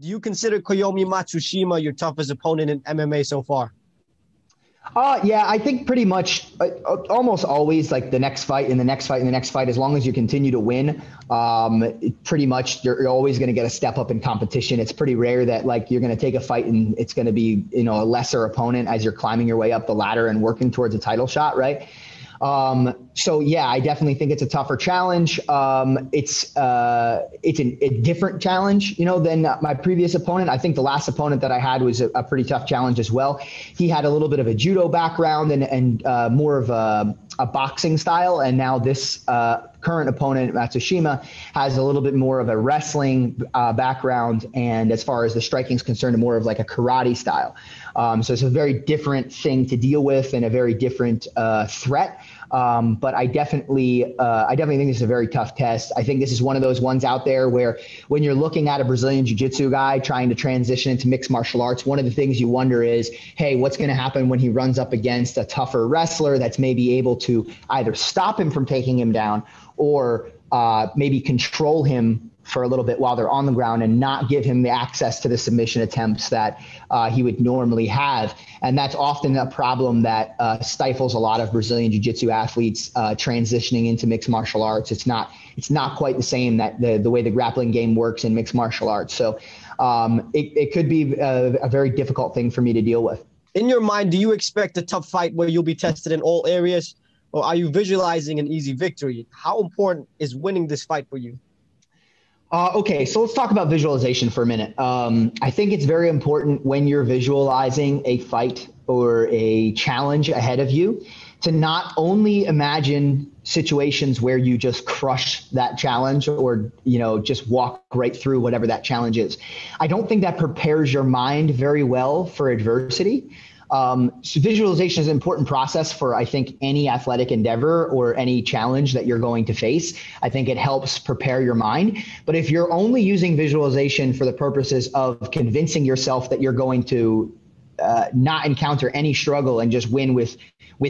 Do you consider Koyomi Matsushima your toughest opponent in MMA so far? Yeah, I think pretty much almost always like the next fight and the next fight and the next fight, as long as you continue to win, pretty much you're always going to get a step up in competition. It's pretty rare that like you're going to take a fight and it's going to be, you know, a lesser opponent as you're climbing your way up the ladder and working towards a title shot, right? So yeah, I definitely think it's a tougher challenge. It's a different challenge, you know, than my previous opponent. I think the last opponent that I had was a pretty tough challenge as well. He had a little bit of a judo background and more of a boxing style. And now this current opponent, Matsushima, has a little bit more of a wrestling background. And as far as the striking is concerned, more of like a karate style. So it's a very different thing to deal with and a very different threat. But I definitely think this is a very tough test. I think this is one of those ones out there where when you're looking at a Brazilian jiu-jitsu guy trying to transition into mixed martial arts, one of the things you wonder is, hey, what's going to happen when he runs up against a tougher wrestler that's maybe able to either stop him from taking him down or maybe control him for a little bit while they're on the ground and not give him the access to the submission attempts that he would normally have. And that's often a problem that stifles a lot of Brazilian jiu-jitsu athletes transitioning into mixed martial arts. It's not quite the same that the way the grappling game works in mixed martial arts. So it could be a very difficult thing for me to deal with. In your mind, do you expect a tough fight where you'll be tested in all areas, or are you visualizing an easy victory? How important is winning this fight for you? Okay, so let's talk about visualization for a minute. I think it's very important when you're visualizing a fight or a challenge ahead of you to not only imagine situations where you just crush that challenge or, you know, just walk right through whatever that challenge is. I don't think that prepares your mind very well for adversity. So visualization is an important process for, I think, any athletic endeavor or any challenge that you're going to face. I think it helps prepare your mind. But if you're only using visualization for the purposes of convincing yourself that you're going to not encounter any struggle and just win with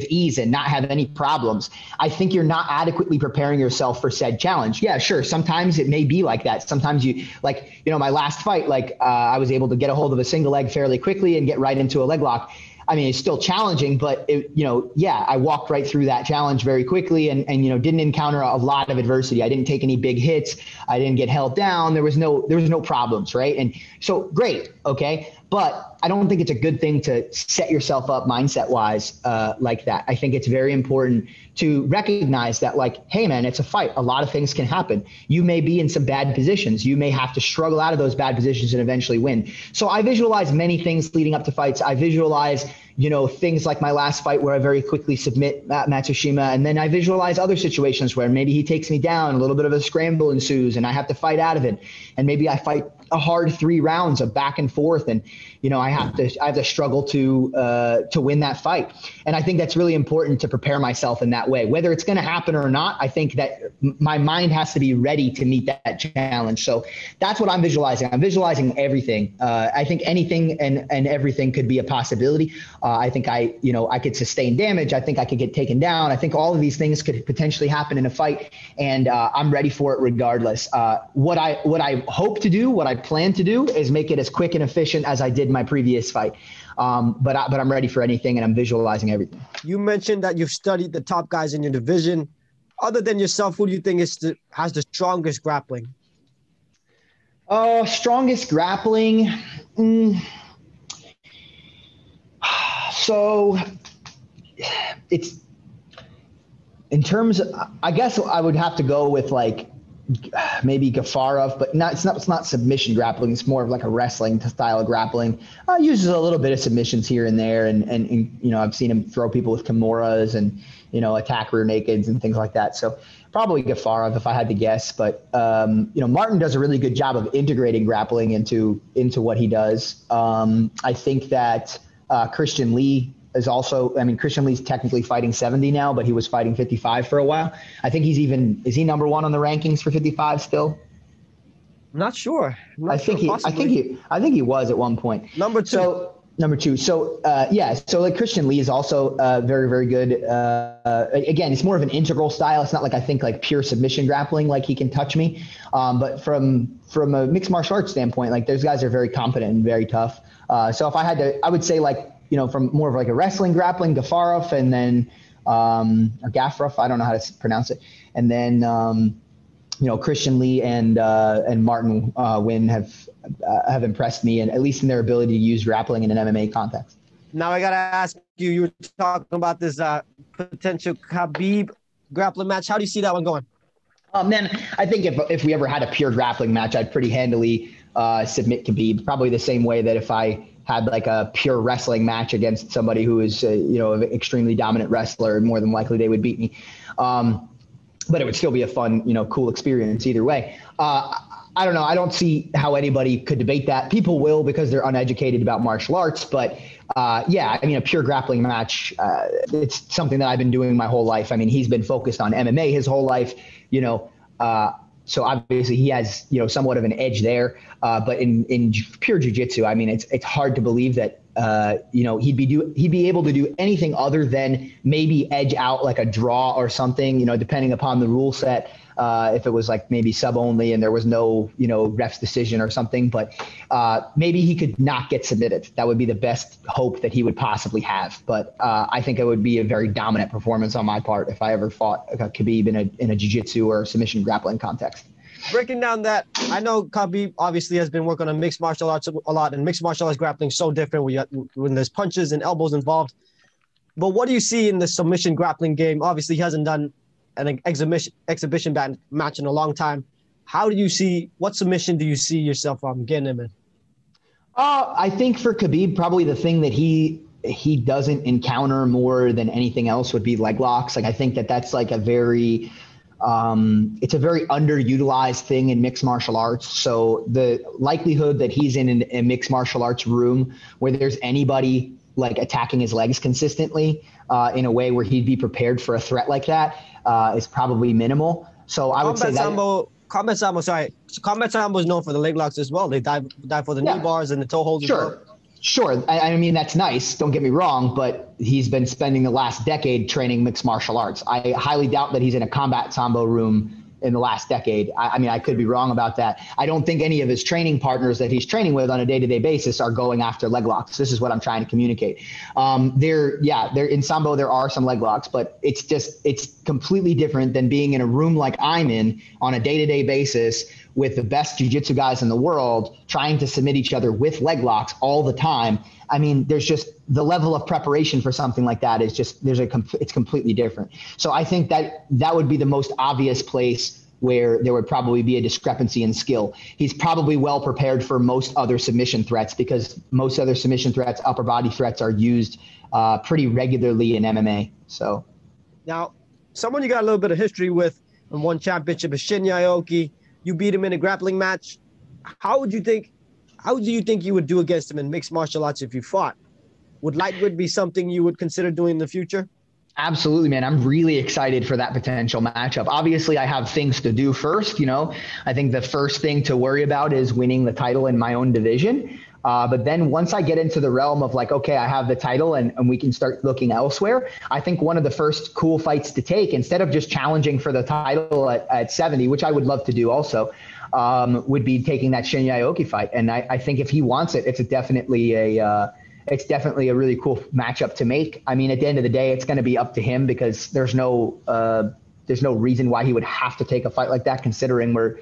ease and not have any problems, I think you're not adequately preparing yourself for said challenge. Yeah, sure. Sometimes it may be like that. Sometimes you, like, you know, my last fight, like I was able to get a hold of a single leg fairly quickly and get right into a leg lock. I mean, it's still challenging, but I walked right through that challenge very quickly and didn't encounter a lot of adversity. I didn't take any big hits. I didn't get held down. There was no problems, right? And so great. Okay. But I don't think it's a good thing to set yourself up mindset wise like that. I think it's very important to recognize that, like, hey, man, it's a fight. A lot of things can happen. You may be in some bad positions. You may have to struggle out of those bad positions and eventually win. So I visualize many things leading up to fights. I visualize, things like my last fight where I very quickly submit Matsushima. And then I visualize other situations where maybe he takes me down, a little bit of a scramble ensues and I have to fight out of it. And maybe I fight a hard 3 rounds of back and forth. And, I have to struggle to win that fight. And I think that's really important to prepare myself in that way, whether it's going to happen or not. I think that my mind has to be ready to meet that challenge. So that's what I'm visualizing. I'm visualizing everything. I think anything and everything could be a possibility. I think I could sustain damage. I think I could get taken down. I think all of these things could potentially happen in a fight, and I'm ready for it regardless. What I hope to do, what I plan to do, is make it as quick and efficient as I did my previous fight. But I'm ready for anything, and I'm visualizing everything. You mentioned that you've studied the top guys in your division. Other than yourself, who do you think has the strongest grappling? Strongest grappling. So it's in terms of, I guess I would have to go with like maybe Gafarov, but it's not submission grappling. It's more of like a wrestling style of grappling. Uses a little bit of submissions here and there. And I've seen him throw people with Kimuras and, attack rear nakeds and things like that. So probably Gafarov if I had to guess, but Martin does a really good job of integrating grappling into what he does. I think that Christian Lee is also, Christian Lee's technically fighting 70 now, but he was fighting 55 for a while. I think is he number 1 on the rankings for 55 still? I'm not sure. I think he was at one point. Number 2. So Number two. So, so like Christian Lee is also very, very good. Again, it's more of an integral style. It's not like I think like pure submission grappling, like he can touch me. But from a mixed martial arts standpoint, like those guys are very competent and very tough. So if I had to, I would say like, from more of like a wrestling grappling, Gafarov, and then, or Gafarov, I don't know how to pronounce it. And then, Christian Lee and Martin Wynn have impressed me, and at least in their ability to use grappling in an MMA context. Now I gotta ask you. You were talking about this potential Khabib grappling match. How do you see that one going? Man, I think if we ever had a pure grappling match, I'd pretty handily submit Khabib. Probably the same way that if I had like a pure wrestling match against somebody who is an extremely dominant wrestler, more than likely they would beat me. But it would still be a fun, cool experience either way. I don't know. I don't see how anybody could debate that. People will because they're uneducated about martial arts. But a pure grappling match, it's something that I've been doing my whole life. I mean, he's been focused on MMA his whole life, so obviously he has, somewhat of an edge there. But in pure jiu-jitsu, I mean, it's hard to believe that, he'd be able to do anything other than maybe edge out like a draw or something, depending upon the rule set. If it was like maybe sub only and there was no, ref's decision or something, but maybe he could not get submitted. That would be the best hope that he would possibly have. But I think it would be a very dominant performance on my part if I ever fought Khabib in a jiu-jitsu or submission grappling context. Breaking down that, I know Khabib obviously has been working on mixed martial arts a lot, and mixed martial arts grappling is so different when there's punches and elbows involved. But what do you see in the submission grappling game? Obviously, he hasn't done an exhibition match in a long time. What submission do you see yourself getting him in? I think for Khabib, probably the thing that he doesn't encounter more than anything else would be leg locks. Like I think that's like it's a very underutilized thing in mixed martial arts. So the likelihood that he's in a mixed martial arts room where there's anybody like attacking his legs consistently in a way where he'd be prepared for a threat like that is probably minimal. So I would say that. Combat Sambo is known for the leg locks as well. They dive for the knee bars and the toe holds. Sure. Sure. I mean, that's nice. Don't get me wrong, but he's been spending the last decade training mixed martial arts. I highly doubt that he's in a combat sambo room in the last decade. I mean, I could be wrong about that. I don't think any of his training partners that he's training with on a day-to-day basis are going after leg locks. This is what I'm trying to communicate. There in sambo, there are some leg locks, but it's completely different than being in a room like I'm in on a day-to-day basis with the best jiu-jitsu guys in the world trying to submit each other with leg locks all the time. I mean, there's just the level of preparation for something like that is just, it's completely different. So I think that would be the most obvious place where there would probably be a discrepancy in skill. He's probably well prepared for most other submission threats because most other submission threats, upper body threats are used pretty regularly in MMA. So now, someone you got a little bit of history with and won championship is Shinya Aoki. You beat him in a grappling match. How do you think you would do against him in mixed martial arts if you fought? Would lightweight be something you would consider doing in the future? Absolutely, man. I'm really excited for that potential matchup. Obviously, I have things to do first. I think the first thing to worry about is winning the title in my own division. But then once I get into the realm of like, okay, I have the title and we can start looking elsewhere, I think one of the first cool fights to take, instead of just challenging for the title at 70, which I would love to do also, would be taking that Shinya Aoki fight. And I think if he wants it, it's definitely a really cool matchup to make. I mean, at the end of the day, it's going to be up to him because there's no reason why he would have to take a fight like that, considering we're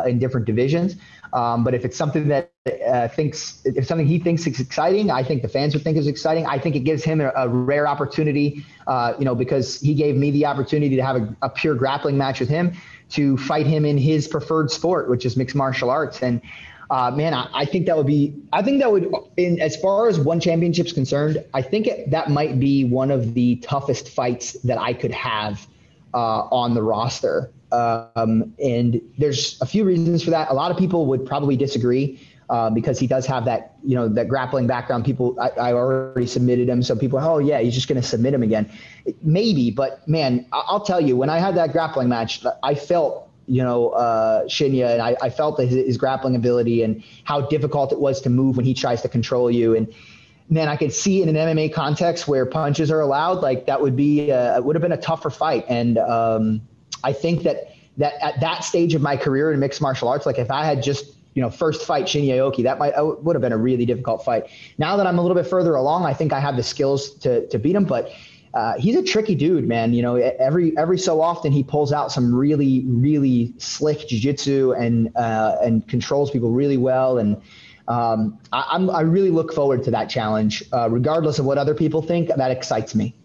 in different divisions. But if it's something that he thinks is exciting, I think the fans would think is exciting. I think it gives him a rare opportunity, because he gave me the opportunity to have a pure grappling match with him, to fight him in his preferred sport, which is mixed martial arts. And man, I think that would, as far as one championship is concerned, I think that might be one of the toughest fights that I could have on the roster. And there's a few reasons for that. A lot of people would probably disagree because he does have that, that grappling background. I already submitted him. So people, oh yeah, he's just going to submit him again. Maybe, but man, I'll tell you, when I had that grappling match, I felt, Shinya, and I felt his grappling ability and how difficult it was to move when he tries to control you. And man, I could see in an MMA context where punches are allowed, like that would be, it would have been a tougher fight. And I think that at that stage of my career in mixed martial arts, like if I had just, first fight Shinya Aoki, that would have been a really difficult fight. Now that I'm a little bit further along, I think I have the skills to beat him, but he's a tricky dude, man. Every so often he pulls out some really, really slick jiu-jitsu and controls people really well. And I really look forward to that challenge, regardless of what other people think. That excites me.